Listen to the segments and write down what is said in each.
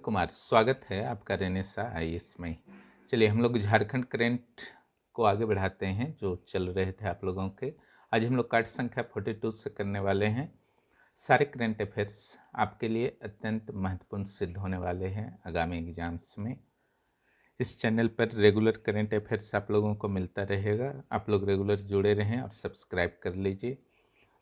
कुमार, स्वागत है आपका रेनेसा आईएएस में। चलिए हम लोग झारखंड करंट को आगे बढ़ाते हैं जो चल रहे थे आप लोगों के। आज हम लोग कार्ड संख्या 42 से करने वाले हैं। सारे करंट अफेयर्स आपके लिए अत्यंत महत्वपूर्ण सिद्ध होने वाले हैं आगामी एग्जाम्स में। इस चैनल पर रेगुलर करंट अफेयर्स आप लोगों को मिलता रहेगा। आप लोग रेगुलर जुड़े रहें और सब्सक्राइब कर लीजिए।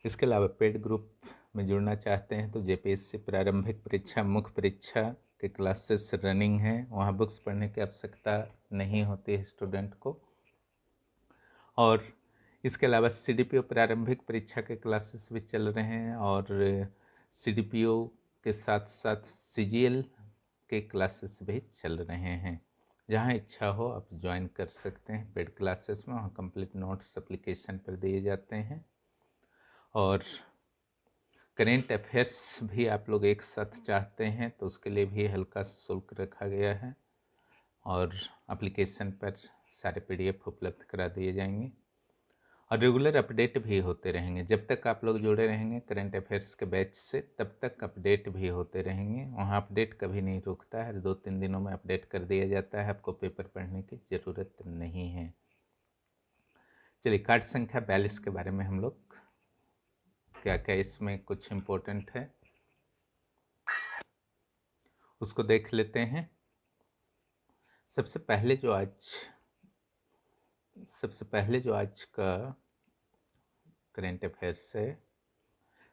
इसके अलावा पेड ग्रुप में जुड़ना चाहते हैं तो जेपीएससी प्रारंभिक परीक्षा मुख्य परीक्षा के क्लासेस रनिंग हैं, वहाँ बुक्स पढ़ने की आवश्यकता नहीं होती है स्टूडेंट को। और इसके अलावा सीडीपीओ प्रारंभिक परीक्षा के क्लासेस भी चल रहे हैं और सीडीपीओ के साथ साथ सीजीएल के क्लासेस भी चल रहे हैं। जहाँ इच्छा हो आप ज्वाइन कर सकते हैं पेड क्लासेस में। वहाँ कंप्लीट नोट्स एप्लीकेशन पर दिए जाते हैं और करेंट अफेयर्स भी आप लोग एक साथ चाहते हैं तो उसके लिए भी हल्का शुल्क रखा गया है और एप्लीकेशन पर सारे पीडीएफ उपलब्ध करा दिए जाएंगे और रेगुलर अपडेट भी होते रहेंगे। जब तक आप लोग जुड़े रहेंगे करेंट अफेयर्स के बैच से तब तक अपडेट भी होते रहेंगे। वहाँ अपडेट कभी नहीं रुकता है, 2-3 दिनों में अपडेट कर दिया जाता है। आपको पेपर पढ़ने की ज़रूरत नहीं है। चलिए कार्ड संख्या 42 के बारे में हम लोग क्या क्या इसमें कुछ इम्पोर्टेंट है उसको देख लेते हैं। सबसे पहले जो आज का करेंट अफेयर्स है,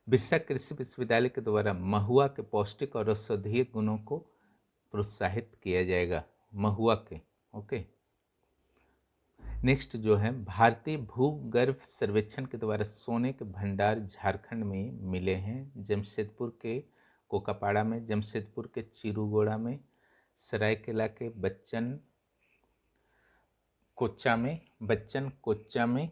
बिरसा कृषि विश्वविद्यालय के द्वारा महुआ के पौष्टिक और औषधीय गुणों को प्रोत्साहित किया जाएगा। महुआ के ओके। नेक्स्ट जो है, भारतीय भूगर्भ सर्वेक्षण के द्वारा सोने के भंडार झारखंड में मिले हैं। जमशेदपुर के कोकापाड़ा में, जमशेदपुर के चिरूगोड़ा में, सरायकेला के बच्चन कोच्चा में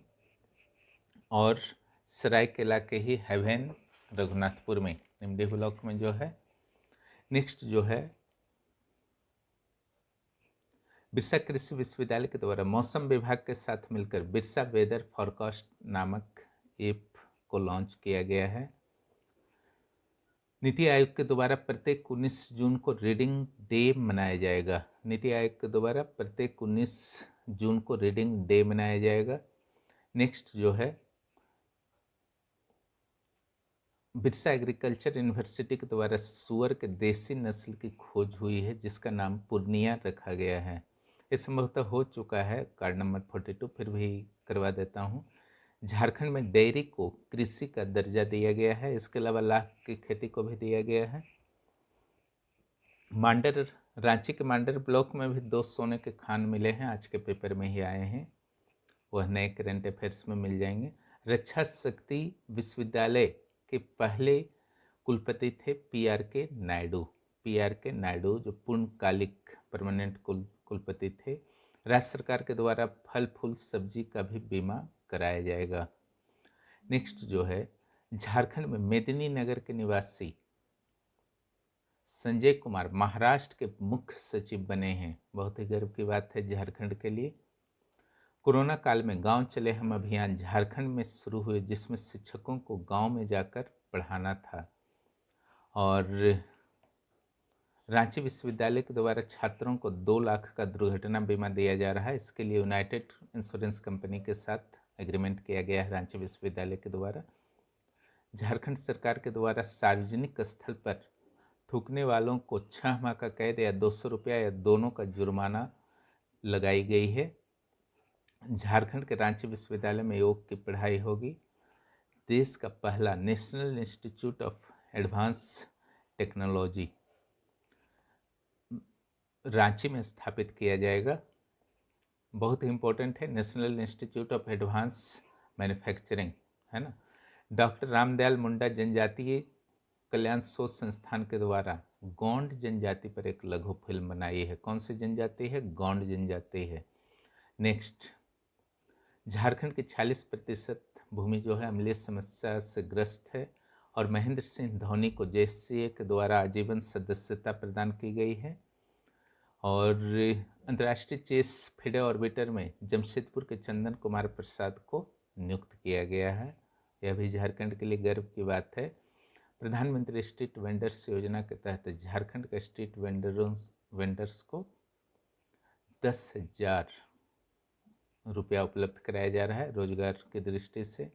और सरायकेला के ही हेवेन रघुनाथपुर में, निम्डी ब्लॉक में जो है। नेक्स्ट जो है, बिरसा कृषि विश्वविद्यालय के द्वारा मौसम विभाग के साथ मिलकर बिरसा वेदर फॉरकास्ट नामक ऐप को लॉन्च किया गया है। नीति आयोग के द्वारा प्रत्येक 19 जून को रीडिंग डे मनाया जाएगा। नीति आयोग के द्वारा प्रत्येक 19 जून को रीडिंग डे मनाया जाएगा। नेक्स्ट जो है, बिरसा एग्रीकल्चर यूनिवर्सिटी के द्वारा सुअर के देसी नस्ल की खोज हुई है जिसका नाम पूर्णिया रखा गया है। ये संभवतः हो चुका है कार्ड नंबर 42, फिर भी करवा देता हूँ। झारखंड में डेयरी को कृषि का दर्जा दिया गया है। इसके अलावा लाख की खेती को भी दिया गया है। मांडर, रांची के मांडर ब्लॉक में भी 2 सोने के खान मिले हैं, आज के पेपर में ही आए हैं। वह नए करंट अफेयर्स में मिल जाएंगे। रक्षा शक्ति विश्वविद्यालय के पहले कुलपति थे पीआर के नायडू जो पूर्णकालिक परमानेंट कुलपति थे। राज्य सरकार के द्वारा फल फूल सब्जी का भी बीमा कराया जाएगा। नेक्स्ट जो है, झारखंड में मेदिनीनगर के निवासी संजय कुमार महाराष्ट्र के मुख्य सचिव बने हैं। बहुत ही गर्व की बात है झारखंड के लिए। कोरोना काल में गांव चले हम अभियान झारखंड में शुरू हुए जिसमें शिक्षकों को गांव में जाकर पढ़ाना था और रांची विश्वविद्यालय के द्वारा छात्रों को 2 लाख का दुर्घटना बीमा दिया जा रहा है। इसके लिए यूनाइटेड इंश्योरेंस कंपनी के साथ एग्रीमेंट किया गया है रांची विश्वविद्यालय के द्वारा। झारखंड सरकार के द्वारा सार्वजनिक स्थल पर थूकने वालों को 6 माह का कैद या 200 रुपया या दोनों का जुर्माना लगाई गई है। झारखंड के रांची विश्वविद्यालय में योग की पढ़ाई होगी। देश का पहला national institute of advance technology Ranchi में स्थापित किया जाएगा। बहुत ही इंपॉर्टेंट है, national institute of advance manufacturing, है ना। डॉक्टर रामदयाल मुंडा जनजातीय कल्याण शोध संस्थान के द्वारा गोंड जनजाति पर एक लघु फिल्म बनाई है। कौन सी जनजाति है? गोंड जनजाति है। नेक्स्ट, झारखंड की 46% भूमि जो है अम्लीय समस्या से ग्रस्त है और महेंद्र सिंह धोनी को जेएससीए के द्वारा आजीवन सदस्यता प्रदान की गई है। और अंतर्राष्ट्रीय चेस फिडे ऑर्बिटर में जमशेदपुर के चंदन कुमार प्रसाद को नियुक्त किया गया है। यह भी झारखंड के लिए गर्व की बात है। प्रधानमंत्री स्ट्रीट वेंडर्स योजना के तहत झारखंड के स्ट्रीट वेंडर्स को 10,000 रुपया उपलब्ध कराया जा रहा है रोजगार की दृष्टि से।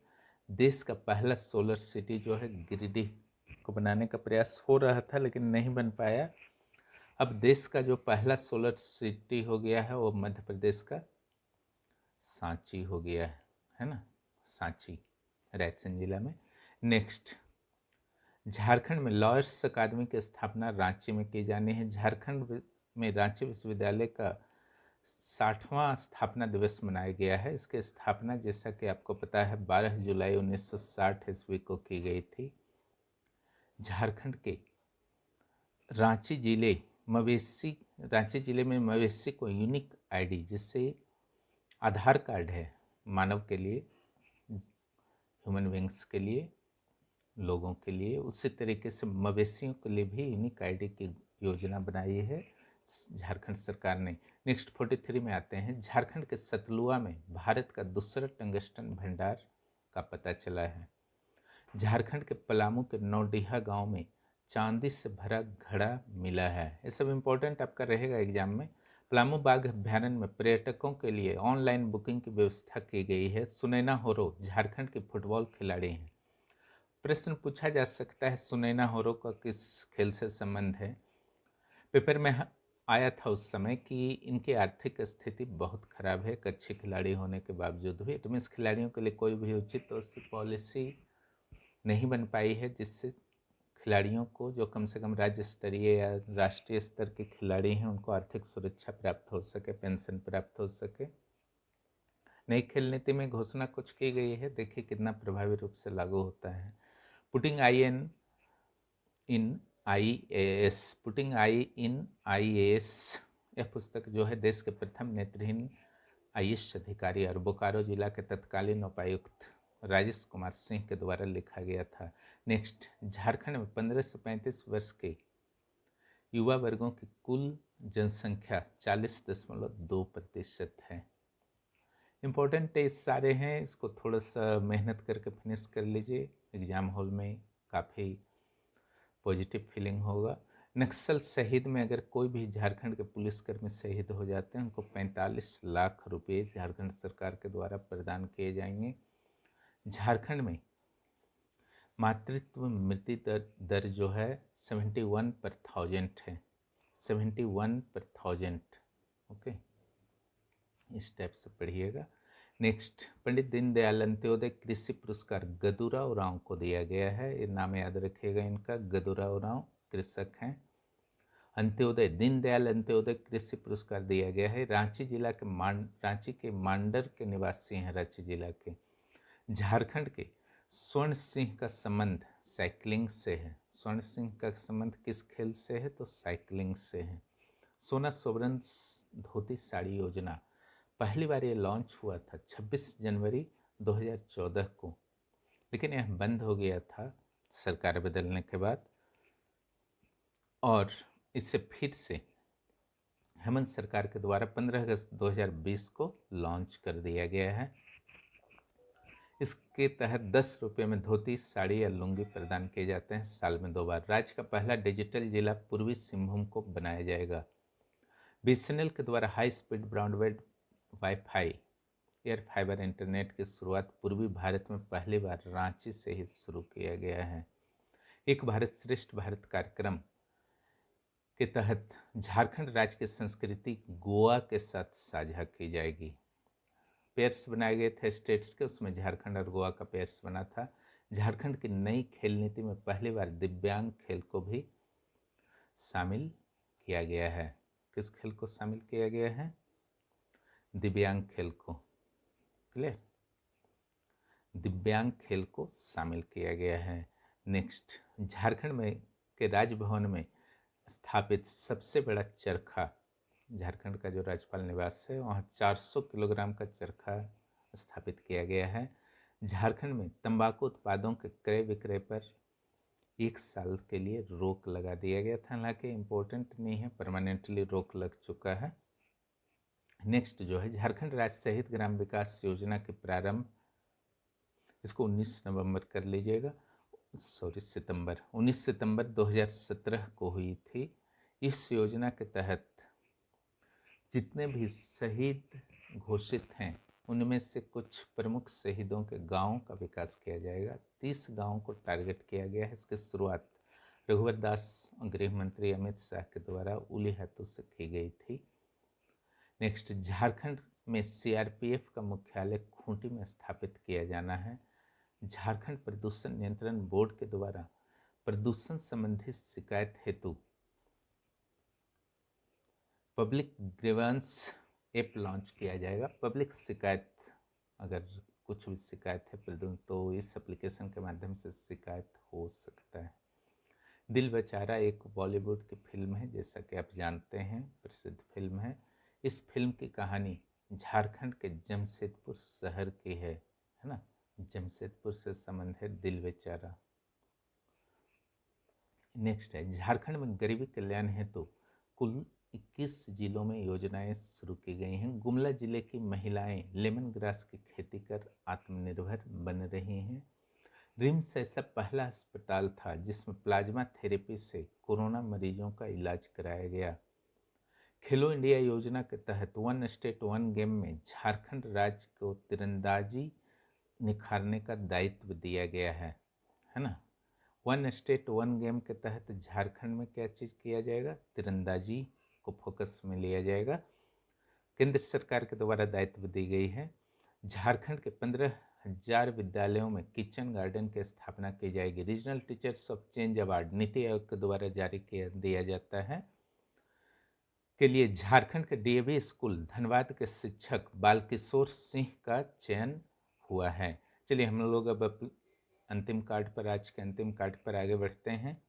देश का पहला सोलर सिटी जो है गिरिडीह को बनाने का प्रयास हो रहा था लेकिन नहीं बन पाया। अब देश का जो पहला सोलर सिटी हो गया है वो मध्य प्रदेश का सांची हो गया है ना, सांची रायसेन जिला में। नेक्स्ट, झारखंड में लॉयर्स अकादमी की स्थापना रांची में की जानी है। झारखंड में रांची विश्वविद्यालय का 60वां स्थापना दिवस मनाया गया है। इसकी स्थापना जैसा कि आपको पता है 12 जुलाई 1960 ईस्वी को की गई थी। झारखंड के रांची जिले में मवेशी को यूनिक आईडी, जिससे आधार कार्ड है मानव के लिए, ह्यूमन बींग्स के लिए, लोगों के लिए, उसी तरीके से मवेशियों के लिए भी यूनिक आईडी की योजना बनाई है झारखंड सरकार ने। नेक्स्ट 43 में आते हैं। झारखंड के सतलुआ में भारत का दूसरा टंगस्टन भंडार का पता चला है। झारखंड के पलामू के नौडीहा गांव में चांदी से भरा घड़ा मिला है। ये सब इम्पोर्टेंट आपका रहेगा एग्जाम में। पलामू बाघ अभ्यारण्य में पर्यटकों के लिए ऑनलाइन बुकिंग की व्यवस्था की गई है। सुनैना होरो झारखंड की फुटबॉल खिलाड़ी हैं। प्रश्न पूछा जा सकता है सुनैना होरो का किस खेल से संबंध है। पेपर में आया था उस समय कि इनकी आर्थिक स्थिति बहुत खराब है, एक अच्छे खिलाड़ी होने के बावजूद भी। तो इस खिलाड़ियों के लिए कोई भी उचित पॉलिसी नहीं बन पाई है जिससे खिलाड़ियों को, जो कम से कम राज्य स्तरीय या राष्ट्रीय स्तर के खिलाड़ी हैं, उनको आर्थिक सुरक्षा प्राप्त हो सके, पेंशन प्राप्त हो सके। नई खेल नीति में घोषणा कुछ की गई है, देखिए कितना प्रभावी रूप से लागू होता है। पुटिंग आई इन IAS, यह पुस्तक जो है देश के प्रथम नेत्रहीन IAS अधिकारी और बोकारो जिला के तत्कालीन उपायुक्त राजेश कुमार सिंह के द्वारा लिखा गया था। नेक्स्ट, झारखंड में 15 से 35 वर्ष के युवा वर्गों की कुल जनसंख्या 40.2% है। इम्पोर्टेंट टेस्ट सारे हैं, इसको थोड़ा सा मेहनत करके फिनिश कर लीजिए, एग्जाम हॉल में काफ़ी पॉजिटिव फीलिंग होगा। नक्सल शहीद में अगर कोई भी झारखंड के पुलिसकर्मी शहीद हो जाते हैं उनको 45 लाख रुपए झारखंड सरकार के द्वारा प्रदान किए जाएंगे। झारखंड में मातृत्व मृत्यु दर जो है 71/1000 है, 71/1000। ओके, इस टाइप से पढ़िएगा। नेक्स्ट, पंडित दीनदयाल अंत्योदय कृषि पुरस्कार गदुरा उरांव को दिया गया है। ये नाम याद रखिएगा इनका, गदुरा उरांव कृषक हैं। अंत्योदय, दीनदयाल अंत्योदय कृषि पुरस्कार दिया गया है। रांची के मांडर के निवासी हैं, रांची जिला के। झारखंड के स्वर्ण सिंह का संबंध साइकिलिंग से है। स्वर्ण सिंह का संबंध किस खेल से है, तो साइकिलिंग से है। सोना सोवरन धोती साड़ी योजना पहली बार ये लॉन्च हुआ था 26 जनवरी 2014 को, लेकिन यह बंद हो गया था सरकार बदलने के बाद, और इसे फिर से हेमंत सरकार के द्वारा 15 अगस्त 2020 को लॉन्च कर दिया गया है। इसके तहत 10 रुपये में धोती, साड़ी या लुंगी प्रदान किए जाते हैं साल में 2 बार। राज्य का पहला डिजिटल जिला पूर्वी सिंहभूम को बनाया जाएगा। BSNL के द्वारा high speed broadband wifi air fibre internet की शुरुआत पूर्वी भारत में पहली बार रांची से ही शुरू किया गया है। एक भारत श्रेष्ठ भारत कार्यक्रम के तहत झारखंड राज्य की संस्कृति गोवा के साथ साझा की जाएगी। पेयर्स बनाए गए थे स्टेट्स के, उसमें झारखंड और गोवा का पेयर्स बना था। झारखंड की नई खेल नीति में पहली बार दिव्यांग खेल को भी शामिल किया गया है। किस खेल को शामिल किया गया है, दिव्यांग खेल को। क्लियर, दिव्यांग खेल को शामिल किया गया है। नेक्स्ट, झारखंड में के राजभवन में स्थापित सबसे बड़ा चरखा, झारखंड का जो राज्यपाल निवास है वहाँ 400 किलोग्राम का चरखा स्थापित किया गया है। झारखंड में तंबाकू उत्पादों के क्रय विक्रय पर 1 साल के लिए रोक लगा दिया गया था, हालांकि इम्पोर्टेंट नहीं है, परमानेंटली रोक लग चुका है। नेक्स्ट जो है झारखंड राज्य शहीद ग्राम विकास योजना के प्रारंभ, इसको 19 नवंबर कर लीजिएगा। सितंबर 19 सितंबर 2017 को हुई थी। इस योजना के तहत जितने भी शहीद घोषित हैं उनमें से कुछ प्रमुख शहीदों के गांवों का विकास किया जाएगा। 30 गांवों को टारगेट किया गया है। इसकी शुरुआत रघुवर दास गृह मंत्री अमित शाह के द्वारा उली हाथों से की गई थी। नेक्स्ट, झारखंड में सीआरपीएफ का मुख्यालय खूंटी में स्थापित किया जाना है। झारखंड प्रदूषण नियंत्रण बोर्ड के द्वारा प्रदूषण संबंधी शिकायत हेतु पब्लिक ग्रीवेंस ऐप लॉन्च किया जाएगा। पब्लिक शिकायत, अगर कुछ भी शिकायत है तो इस एप्लीकेशन के माध्यम से शिकायत हो सकता है। दिल बेचारा एक बॉलीवुड की फिल्म है, जैसा कि आप जानते हैं, प्रसिद्ध फिल्म है। इस फिल्म की कहानी झारखंड के जमशेदपुर शहर की है ना। जमशेदपुर से संबंध है दिल बेचारा। नेक्स्ट है, झारखंड में गरीबी कल्याण हेतु कुल 21 जिलों में योजनाएं शुरू की गई हैं। गुमला जिले की महिलाएं लेमन ग्रास की खेती कर आत्मनिर्भर बन रही हैं। रिम्स ऐसा पहला अस्पताल था जिसमें प्लाज्मा थेरेपी से कोरोना मरीजों का इलाज कराया गया। खेलो इंडिया योजना के तहत वन स्टेट वन गेम में झारखंड राज्य को तीरंदाजी निखारने का दायित्व दिया गया है ना। वन स्टेट वन गेम के तहत झारखंड में क्या चीज़ किया जाएगा? तीरंदाजी को फोकस में लिया जाएगा। केंद्र सरकार के द्वारा दायित्व दी गई है। झारखंड के 15,000 विद्यालयों में किचन गार्डन की स्थापना की जाएगी। Regional teachers of change award NITI Aayog के द्वारा जारी दिया जाता है। के लिए झारखंड के डीएवी स्कूल धनबाद के शिक्षक बालकिशोर सिंह का चयन हुआ है। चलिए हम लोग अब अंतिम कार्ड पर, आज के अंतिम कार्ड पर आगे बढ़ते हैं।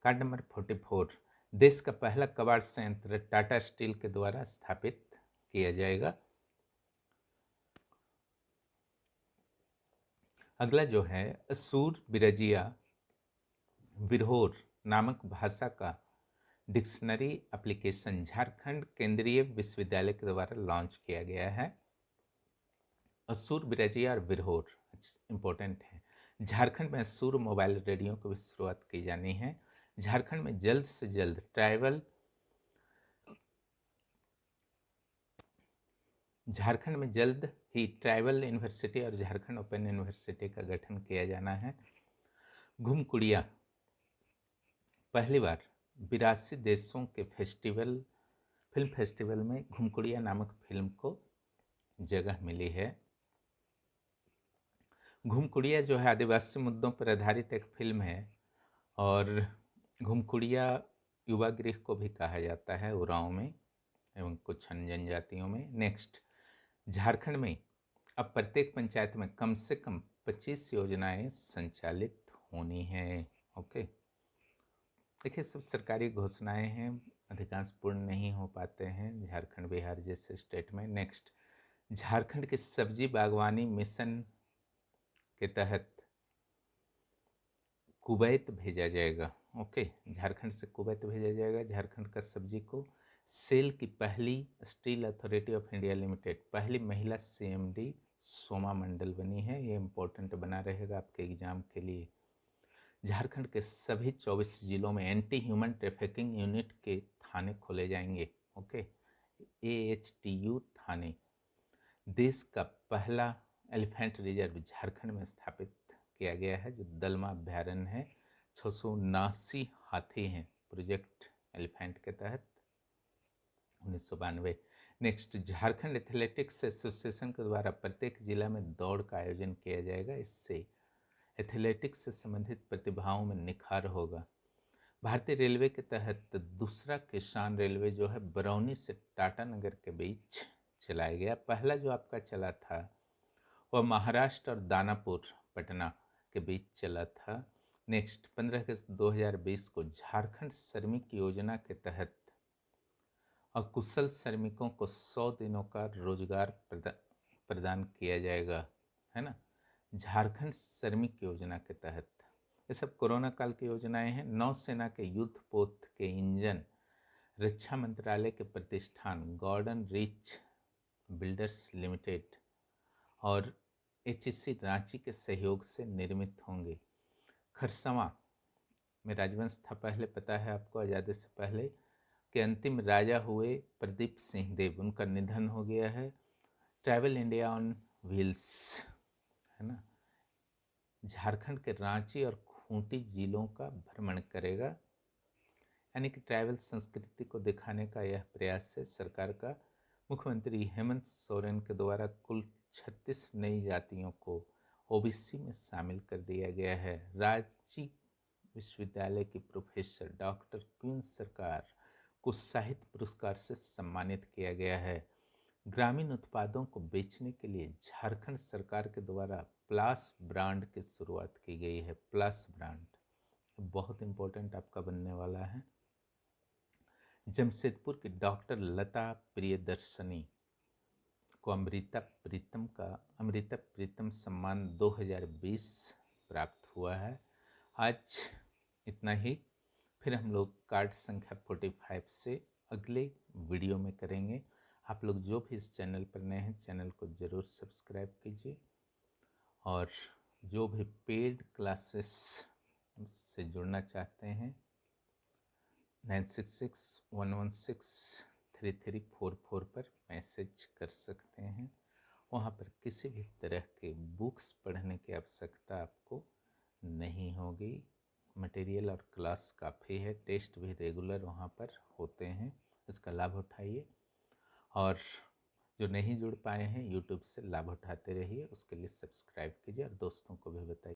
कार्ड नंबर 44, देश का पहला कबाड़ संयंत्र टाटा स्टील के द्वारा स्थापित किया जाएगा। अगला जो है, असूर बिरजिया बिरहोर नामक भाषा का डिक्शनरी एप्लीकेशन झारखंड केंद्रीय विश्वविद्यालय के द्वारा लॉन्च किया गया है। असूर बिरजिया और बिरहोर इंपॉर्टेंट है। झारखंड में असूर मोबाइल रेडियो की भी शुरुआत की जानी है। झारखंड में जल्द से जल्द झारखंड में जल्द ही ट्राइबल यूनिवर्सिटी और झारखंड ओपन यूनिवर्सिटी का गठन किया जाना है। घुमकुड़िया, पहली बार 82 देशों के फिल्म फेस्टिवल में घुमकुड़िया नामक फिल्म को जगह मिली है। घुमकुड़िया जो है आदिवासी मुद्दों पर आधारित एक फिल्म है और घुमकुड़िया युवा गृह को भी कहा जाता है उरांव में एवं कुछ अन्य जनजातियों में। नेक्स्ट, झारखंड में अब प्रत्येक पंचायत में कम से कम 25 योजनाएं संचालित होनी हैं। ओके, देखिए सब सरकारी घोषणाएं हैं, अधिकांश पूर्ण नहीं हो पाते हैं झारखंड बिहार जैसे स्टेट में। नेक्स्ट, झारखंड के सब्जी बागवानी मिशन के तहत कुवैत भेजा जाएगा। ओके, झारखंड से कुवैत भेजा जाएगा झारखंड का सब्जी को। सेल की पहली steel authority of India limited पहली महिला सीएमडी सोमा मंडल बनी है। ये इंपॉर्टेंट बना रहेगा आपके एग्जाम के लिए। झारखंड के सभी 24 जिलों में एंटी ह्यूमन ट्रैफिकिंग यूनिट के थाने खोले जाएंगे। ओके, AHTU थाने। देश का पहला एलिफेंट रिजर्व झारखंड में स्थापित किया गया है जो दलमा अभ्यारण्य है। 679 हाथी हैं प्रोजेक्ट एलिफेंट के तहत 1992। नेक्स्ट, झारखंड एथलेटिक्स एसोसिएशन के द्वारा प्रत्येक जिला में दौड़ का आयोजन किया जाएगा। इससे एथलेटिक्स से संबंधित प्रतिभाओं में निखार होगा। भारतीय रेलवे के तहत दूसरा किसान रेलवे जो है बरौनी से टाटानगर के बीच चलाया गया। पहला जो आपका चला था वह महाराष्ट्र और दानापुर पटना के बीच चला था। नेक्स्ट, 15 अगस्त 2020 को झारखंड श्रमिक योजना के तहत अकुशल श्रमिकों को 100 दिनों का रोजगार प्रदान किया जाएगा, है ना। झारखंड श्रमिक योजना के तहत ये सब कोरोना काल की योजनाएं हैं। नौसेना के युद्ध पोत के इंजन रक्षा मंत्रालय के प्रतिष्ठान गॉर्डन रिच बिल्डर्स लिमिटेड और HSC रांची के सहयोग से निर्मित होंगे। खरसवां में राजवंश था पहले, पता है आपको, आज़ादी से पहले के अंतिम राजा हुए प्रदीप सिंह देव, उनका निधन हो गया है। ट्रैवल इंडिया ऑन व्हील्स, है ना, झारखंड के रांची और खूंटी जिलों का भ्रमण करेगा। यानी कि ट्रैवल संस्कृति को दिखाने का यह प्रयास है सरकार का। मुख्यमंत्री हेमंत सोरेन के द्वारा कुल 36 नई जातियों को ओबीसी में शामिल कर दिया गया है। रांची विश्वविद्यालय की प्रोफेसर डॉक्टर क्वीन सरकार को साहित्य पुरस्कार से सम्मानित किया गया है। ग्रामीण उत्पादों को बेचने के लिए झारखंड सरकार के द्वारा प्लास ब्रांड की शुरुआत की गई है। प्लास ब्रांड बहुत इंपॉर्टेंट आपका बनने वाला है। जमशेदपुर की डॉक्टर लता प्रियदर्शनी को अमृता प्रीतम सम्मान 2020 प्राप्त हुआ है। आज इतना ही, फिर हम लोग कार्ड संख्या 45 से अगले वीडियो में करेंगे। आप लोग जो भी इस चैनल पर नए हैं, चैनल को ज़रूर सब्सक्राइब कीजिए, और जो भी पेड क्लासेस से जुड़ना चाहते हैं 9661163344 पर मैसेज कर सकते हैं। वहाँ पर किसी भी तरह के बुक्स पढ़ने की आवश्यकता आपको नहीं होगी। मटेरियल और क्लास काफ़ी है, टेस्ट भी रेगुलर वहाँ पर होते हैं, इसका लाभ उठाइए। और जो नहीं जुड़ पाए हैं यूट्यूब से, लाभ उठाते रहिए, उसके लिए सब्सक्राइब कीजिए और दोस्तों को भी बताइए।